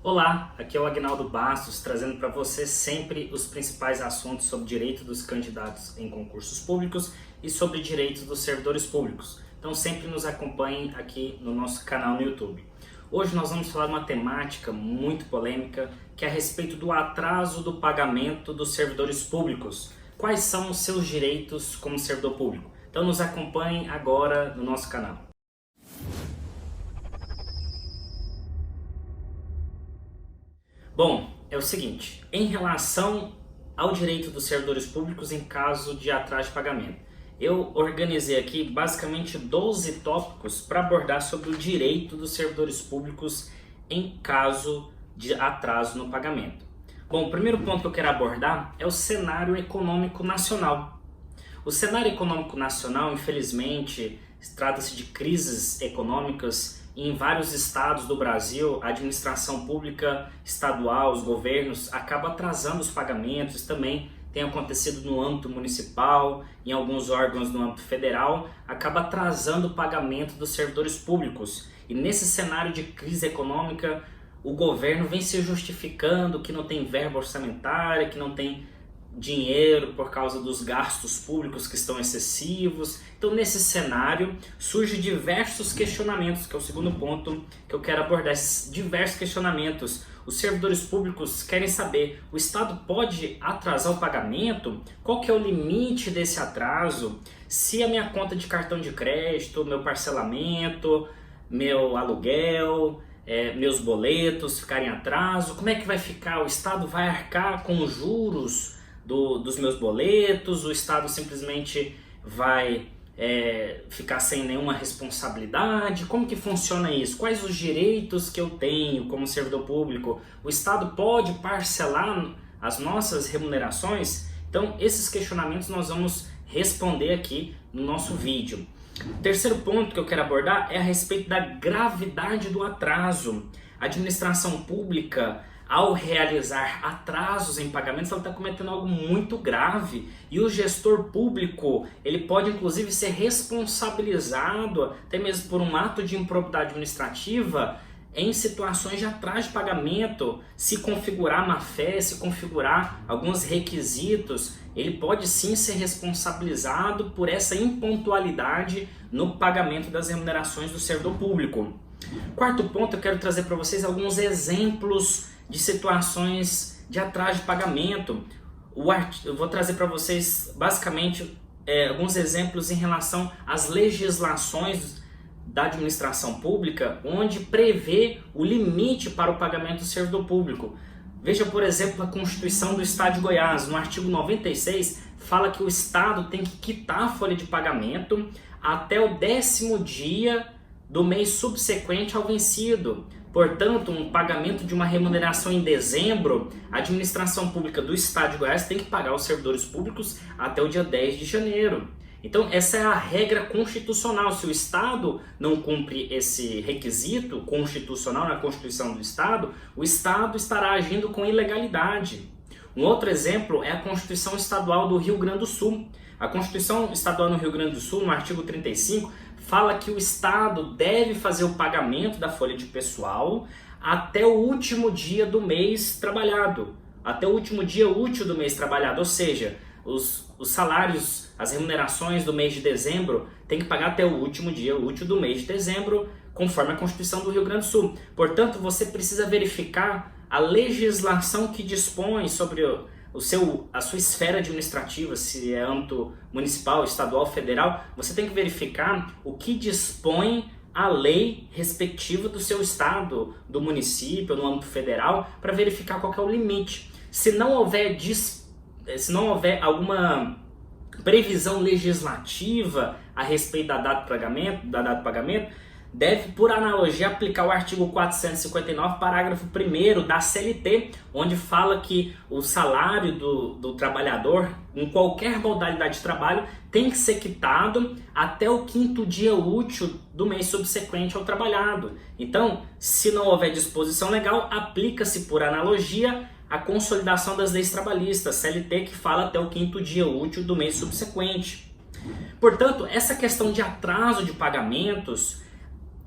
Olá, aqui é o Agnaldo Bastos, trazendo para você sempre os principais assuntos sobre direito dos candidatos em concursos públicos e sobre direitos dos servidores públicos. Então sempre nos acompanhem aqui no nosso canal no YouTube. Hoje nós vamos falar de uma temática muito polêmica, que é a respeito do atraso do pagamento dos servidores públicos. Quais são os seus direitos como servidor público? Então nos acompanhem agora no nosso canal. Bom, é o seguinte, em relação ao direito dos servidores públicos em caso de atraso de pagamento, eu organizei aqui basicamente 12 tópicos para abordar sobre o direito dos servidores públicos em caso de atraso no pagamento. Bom, o primeiro ponto que eu quero abordar é o cenário econômico nacional. O cenário econômico nacional, infelizmente, trata-se de crises econômicas em vários estados do Brasil. A administração pública estadual, os governos, acabam atrasando os pagamentos. Também tem acontecido no âmbito municipal, em alguns órgãos no âmbito federal, acaba atrasando o pagamento dos servidores públicos. E nesse cenário de crise econômica, o governo vem se justificando que não tem verba orçamentária, que não tem dinheiro por causa dos gastos públicos que estão excessivos. Então nesse cenário surgem diversos questionamentos, que é o segundo ponto que eu quero abordar, esses diversos questionamentos. Os servidores públicos querem saber, o Estado pode atrasar o pagamento? Qual que é o limite desse atraso? Se a minha conta de cartão de crédito, meu parcelamento, meu aluguel, meus boletos ficarem em atraso, como é que vai ficar? O Estado vai arcar com os juros dos meus boletos? O Estado simplesmente vai ficar sem nenhuma responsabilidade? Como que funciona isso? Quais os direitos que eu tenho como servidor público? O Estado pode parcelar as nossas remunerações? Então esses questionamentos nós vamos responder aqui no nosso vídeo. O terceiro ponto que eu quero abordar é a respeito da gravidade do atraso. A administração pública, ao realizar atrasos em pagamentos, ela está cometendo algo muito grave, e o gestor público ele pode inclusive ser responsabilizado até mesmo por um ato de improbidade administrativa em situações de atraso de pagamento. Se configurar má fé, se configurar alguns requisitos, ele pode sim ser responsabilizado por essa impontualidade no pagamento das remunerações do servidor público. Quarto ponto, eu quero trazer para vocês alguns exemplos de situações de atraso de pagamento. Eu vou trazer para vocês basicamente alguns exemplos em relação às legislações da administração pública, onde prevê o limite para o pagamento do servidor público. Veja, por exemplo, a Constituição do Estado de Goiás, no artigo 96, fala que o Estado tem que quitar a folha de pagamento até o 10º dia do mês subsequente ao vencido. Portanto, um pagamento de uma remuneração em dezembro, a administração pública do Estado de Goiás tem que pagar os servidores públicos até o dia 10 de janeiro. Então essa é a regra constitucional. Se o Estado não cumpre esse requisito constitucional na Constituição do Estado, o Estado estará agindo com ilegalidade. Um outro exemplo é a Constituição Estadual do Rio Grande do Sul. A Constituição Estadual no Rio Grande do Sul, no artigo 35, fala que o Estado deve fazer o pagamento da folha de pessoal até o último dia do mês trabalhado, até o último dia útil do mês trabalhado, ou seja, os salários, as remunerações do mês de dezembro tem que pagar até o último dia útil do mês de dezembro, conforme a Constituição do Rio Grande do Sul. Portanto, você precisa verificar a legislação que dispõe sobre a sua esfera administrativa, se é âmbito municipal, estadual, federal. Você tem que verificar o que dispõe a lei respectiva do seu estado, do município, no âmbito federal, para verificar qual que é o limite. Se não houver alguma previsão legislativa a respeito da data de pagamento, deve, por analogia, aplicar o artigo 459, parágrafo 1º da CLT, onde fala que o salário do trabalhador, em qualquer modalidade de trabalho, tem que ser quitado até o 5º dia útil do mês subsequente ao trabalhado. Então, se não houver disposição legal, aplica-se, por analogia, a consolidação das leis trabalhistas, CLT, que fala até o 5º dia útil do mês subsequente. Portanto, essa questão de atraso de pagamentos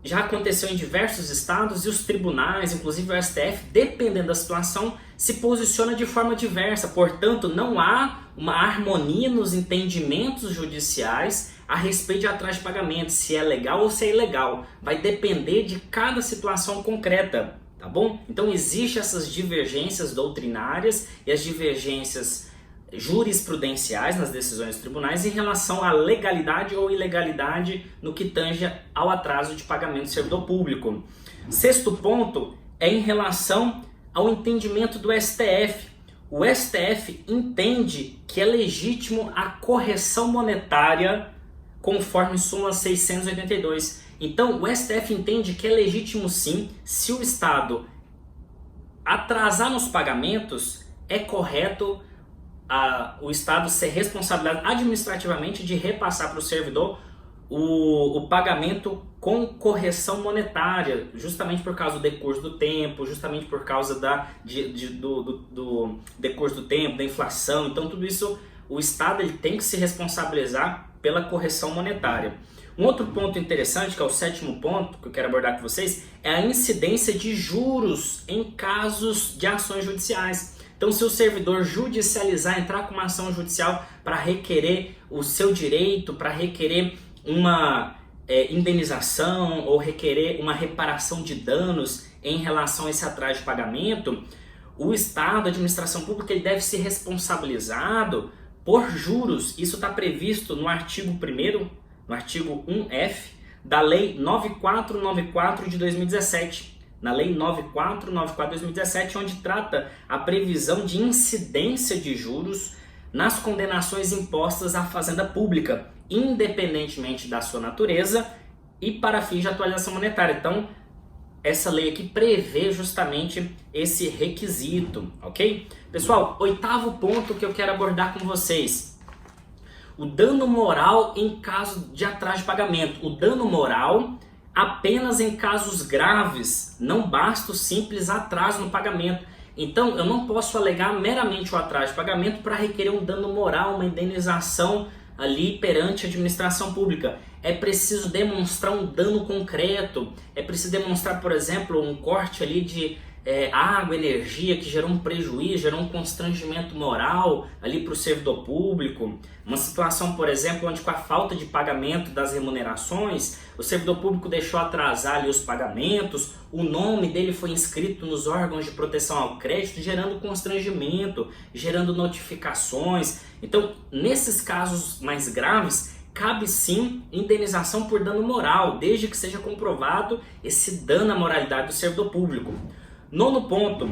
já aconteceu em diversos estados e os tribunais, inclusive o STF, dependendo da situação, se posiciona de forma diversa. Portanto, não há uma harmonia nos entendimentos judiciais a respeito de atraso de pagamento, se é legal ou se é ilegal. Vai depender de cada situação concreta, tá bom? Então, existem essas divergências doutrinárias e as divergências jurisprudenciais nas decisões dos tribunais em relação à legalidade ou ilegalidade no que tange ao atraso de pagamento do servidor público. Sexto ponto é em relação ao entendimento do STF. O STF entende que é legítimo a correção monetária conforme súmula 682. Então, o STF entende que é legítimo sim, se o Estado atrasar nos pagamentos, é correto o Estado ser responsabilizado administrativamente de repassar para o servidor o pagamento com correção monetária, justamente por causa do decurso do tempo, justamente por causa do decurso do tempo, da inflação. Então, tudo isso, o Estado ele tem que se responsabilizar pela correção monetária. Um outro ponto interessante, que é o sétimo ponto que eu quero abordar com vocês, é a incidência de juros em casos de ações judiciais. Então, se o servidor judicializar, entrar com uma ação judicial para requerer o seu direito, para requerer uma indenização ou requerer uma reparação de danos em relação a esse atraso de pagamento, o Estado, a administração pública, ele deve ser responsabilizado por juros. Isso está previsto no artigo 1º, no artigo 1F da Lei 9494 de 2017. Na Lei 9494 de 2017, onde trata a previsão de incidência de juros nas condenações impostas à fazenda pública, independentemente da sua natureza e para fins de atualização monetária. Então, essa lei aqui prevê justamente esse requisito, ok? Pessoal, oitavo ponto que eu quero abordar com vocês. O dano moral em caso de atraso de pagamento. O dano moral apenas em casos graves, não basta o simples atraso no pagamento. Então, eu não posso alegar meramente o atraso de pagamento para requerer um dano moral, uma indenização ali perante a administração pública. É preciso demonstrar um dano concreto, é preciso demonstrar, por exemplo, um corte ali de água, energia que gerou um prejuízo, gerou um constrangimento moral ali para o servidor público. Uma situação, por exemplo, onde com a falta de pagamento das remunerações, o servidor público deixou atrasar ali os pagamentos, o nome dele foi inscrito nos órgãos de proteção ao crédito, gerando constrangimento, gerando notificações. Então, nesses casos mais graves, cabe sim indenização por dano moral, desde que seja comprovado esse dano à moralidade do servidor público. Nono ponto,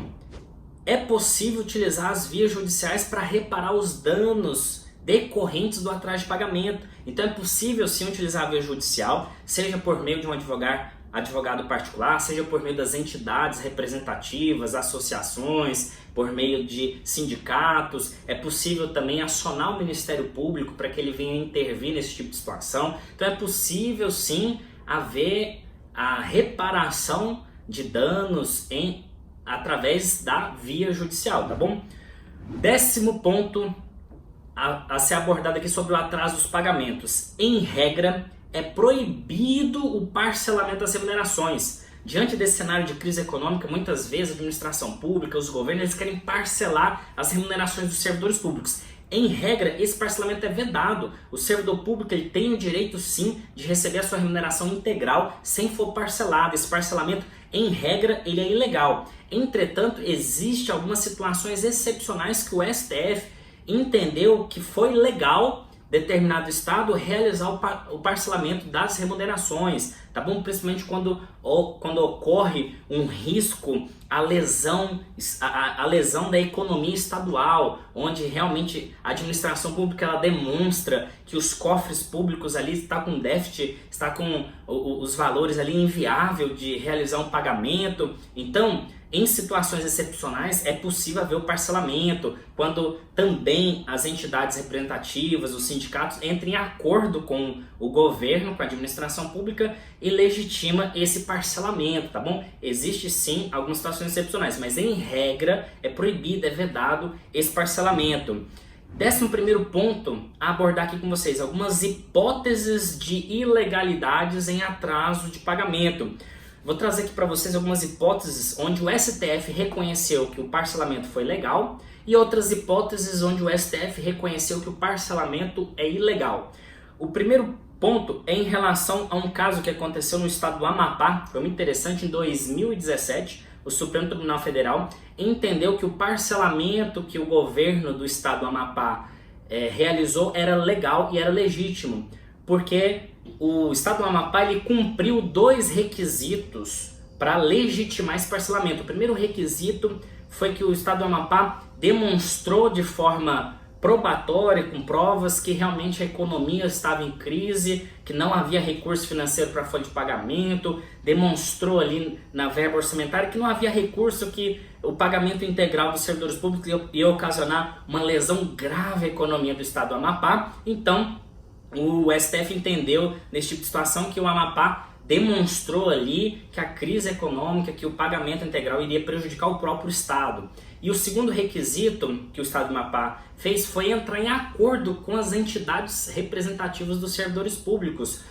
é possível utilizar as vias judiciais para reparar os danos decorrentes do atraso de pagamento. Então é possível sim utilizar a via judicial, seja por meio de um advogado particular, seja por meio das entidades representativas, associações, por meio de sindicatos. É possível também acionar o Ministério Público para que ele venha intervir nesse tipo de situação. Então é possível sim haver a reparação de danos através da via judicial, tá bom? Décimo ponto a ser abordado aqui sobre o atraso dos pagamentos. Em regra, é proibido o parcelamento das remunerações. Diante desse cenário de crise econômica, muitas vezes a administração pública, os governos, eles querem parcelar as remunerações dos servidores públicos. Em regra, esse parcelamento é vedado. O servidor público ele tem o direito, sim, de receber a sua remuneração integral sem for parcelado. Esse parcelamento, em regra, ele é ilegal. Entretanto, existem algumas situações excepcionais que o STF entendeu que foi legal determinado estado realizar o parcelamento das remunerações, tá bom? Principalmente quando ocorre um risco à lesão da economia estadual, onde realmente a administração pública ela demonstra que os cofres públicos ali está com déficit, está com os valores ali inviável de realizar um pagamento. Então, em situações excepcionais é possível haver o parcelamento, quando também as entidades representativas, os sindicatos entrem em acordo com o governo, com a administração pública e legitima esse parcelamento, tá bom? Existe sim algumas situações excepcionais, mas em regra é proibido, é vedado esse parcelamento. 11º ponto a abordar aqui com vocês, algumas hipóteses de ilegalidades em atraso de pagamento. Vou trazer aqui para vocês algumas hipóteses onde o STF reconheceu que o parcelamento foi legal e outras hipóteses onde o STF reconheceu que o parcelamento é ilegal. O primeiro ponto é em relação a um caso que aconteceu no estado do Amapá, foi muito interessante, em 2017, o Supremo Tribunal Federal entendeu que o parcelamento que o governo do estado do Amapá realizou era legal e era legítimo, porque o estado do Amapá ele cumpriu 2 requisitos para legitimar esse parcelamento. O primeiro requisito foi que o estado do Amapá demonstrou de forma probatória, com provas, que realmente a economia estava em crise, que não havia recurso financeiro para folha de pagamento, demonstrou ali na verba orçamentária que não havia recurso, que o pagamento integral dos servidores públicos ia ocasionar uma lesão grave à economia do estado do Amapá. Então, o STF entendeu, nesse tipo de situação, que o Amapá demonstrou ali que a crise econômica, que o pagamento integral iria prejudicar o próprio Estado. E o segundo requisito que o Estado do Amapá fez foi entrar em acordo com as entidades representativas dos servidores públicos.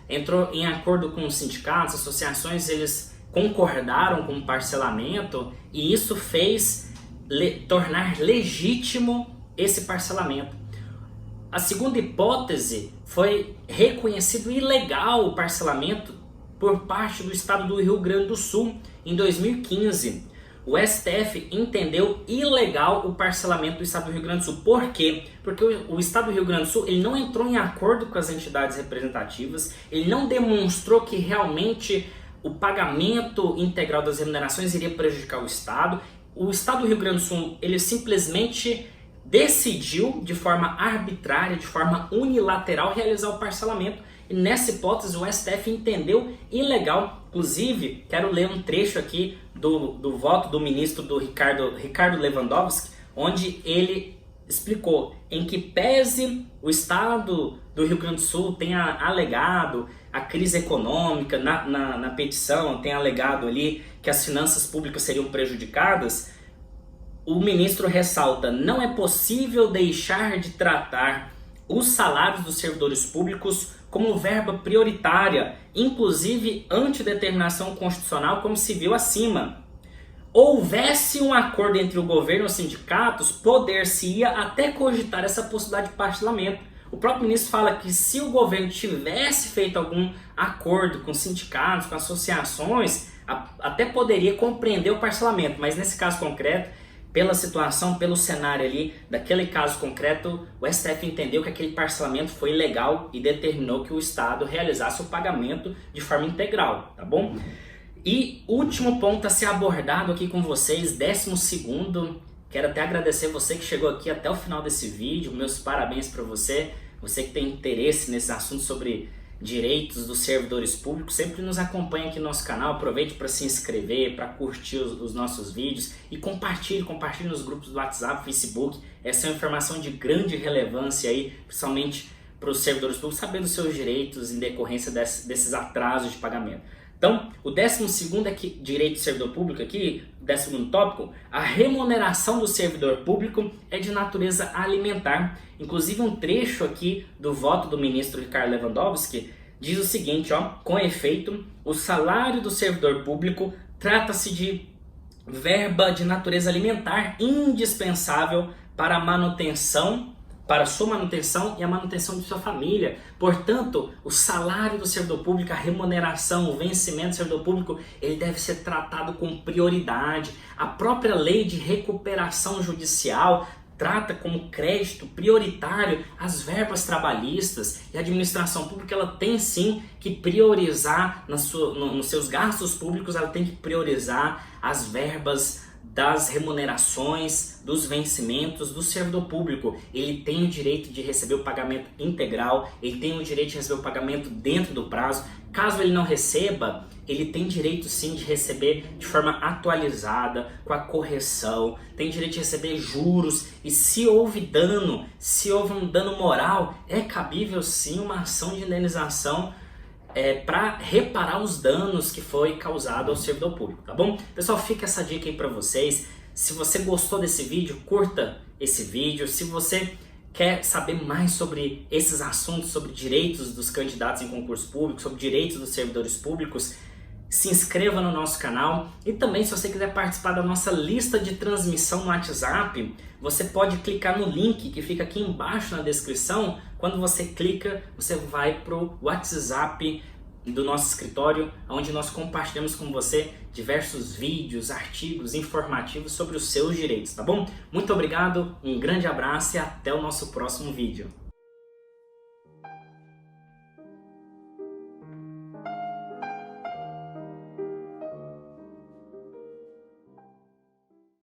Entrou em acordo com os sindicatos, associações, eles concordaram com o parcelamento e isso fez tornar legítimo esse parcelamento. A segunda hipótese foi reconhecido ilegal o parcelamento por parte do estado do Rio Grande do Sul em 2015. O STF entendeu ilegal o parcelamento do estado do Rio Grande do Sul. Por quê? Porque o estado do Rio Grande do Sul ele não entrou em acordo com as entidades representativas, ele não demonstrou que realmente o pagamento integral das remunerações iria prejudicar o estado. O estado do Rio Grande do Sul ele simplesmente decidiu de forma arbitrária, de forma unilateral, realizar o parcelamento. E nessa hipótese o STF entendeu ilegal. Inclusive, quero ler um trecho aqui do voto do ministro do Ricardo Lewandowski, onde ele explicou em que pese o estado do Rio Grande do Sul tenha alegado a crise econômica, na petição tem alegado ali que as finanças públicas seriam prejudicadas, o ministro ressalta: não é possível deixar de tratar os salários dos servidores públicos como verba prioritária, inclusive ante determinação constitucional, como se viu acima. Houvesse um acordo entre o governo e os sindicatos, poder-se-ia até cogitar essa possibilidade de parcelamento. O próprio ministro fala que se o governo tivesse feito algum acordo com sindicatos, com associações, até poderia compreender o parcelamento, mas nesse caso concreto, pela situação, pelo cenário ali, daquele caso concreto, o STF entendeu que aquele parcelamento foi ilegal e determinou que o Estado realizasse o pagamento de forma integral, tá bom? E último ponto a ser abordado aqui com vocês, 12º, quero até agradecer você que chegou aqui até o final desse vídeo, meus parabéns para você, você que tem interesse nesses assuntos sobre direitos dos servidores públicos, sempre nos acompanha aqui no nosso canal, aproveite para se inscrever, para curtir os nossos vídeos e compartilhe nos grupos do WhatsApp, Facebook, essa é uma informação de grande relevância aí, principalmente para os servidores públicos, saber dos seus direitos em decorrência desses atrasos de pagamento. Então, o 12º é que direito do servidor público aqui, 12º tópico, a remuneração do servidor público é de natureza alimentar. Inclusive um trecho aqui do voto do ministro Ricardo Lewandowski diz o seguinte, ó: com efeito, o salário do servidor público trata-se de verba de natureza alimentar indispensável para a manutenção, para sua manutenção e a manutenção de sua família. Portanto, o salário do servidor público, a remuneração, o vencimento do servidor público, ele deve ser tratado com prioridade. A própria lei de recuperação judicial trata como crédito prioritário as verbas trabalhistas, e a administração pública ela tem sim que priorizar nos seus gastos públicos, ela tem que priorizar as verbas das remunerações, dos vencimentos do servidor público. Ele tem o direito de receber o pagamento integral, ele tem o direito de receber o pagamento dentro do prazo. Caso ele não receba, ele tem direito sim de receber de forma atualizada, com a correção, tem direito de receber juros, e se houve dano, se houve um dano moral, é cabível sim uma ação de indenização para reparar os danos que foi causado ao servidor público, tá bom? Pessoal, fica essa dica aí para vocês. Se você gostou desse vídeo, curta esse vídeo. Se você quer saber mais sobre esses assuntos, sobre direitos dos candidatos em concurso público, sobre direitos dos servidores públicos, se inscreva no nosso canal. E também, se você quiser participar da nossa lista de transmissão no WhatsApp, você pode clicar no link que fica aqui embaixo na descrição. Quando você clica, você vai para o WhatsApp do nosso escritório, onde nós compartilhamos com você diversos vídeos, artigos informativos sobre os seus direitos, tá bom? Muito obrigado, um grande abraço e até o nosso próximo vídeo.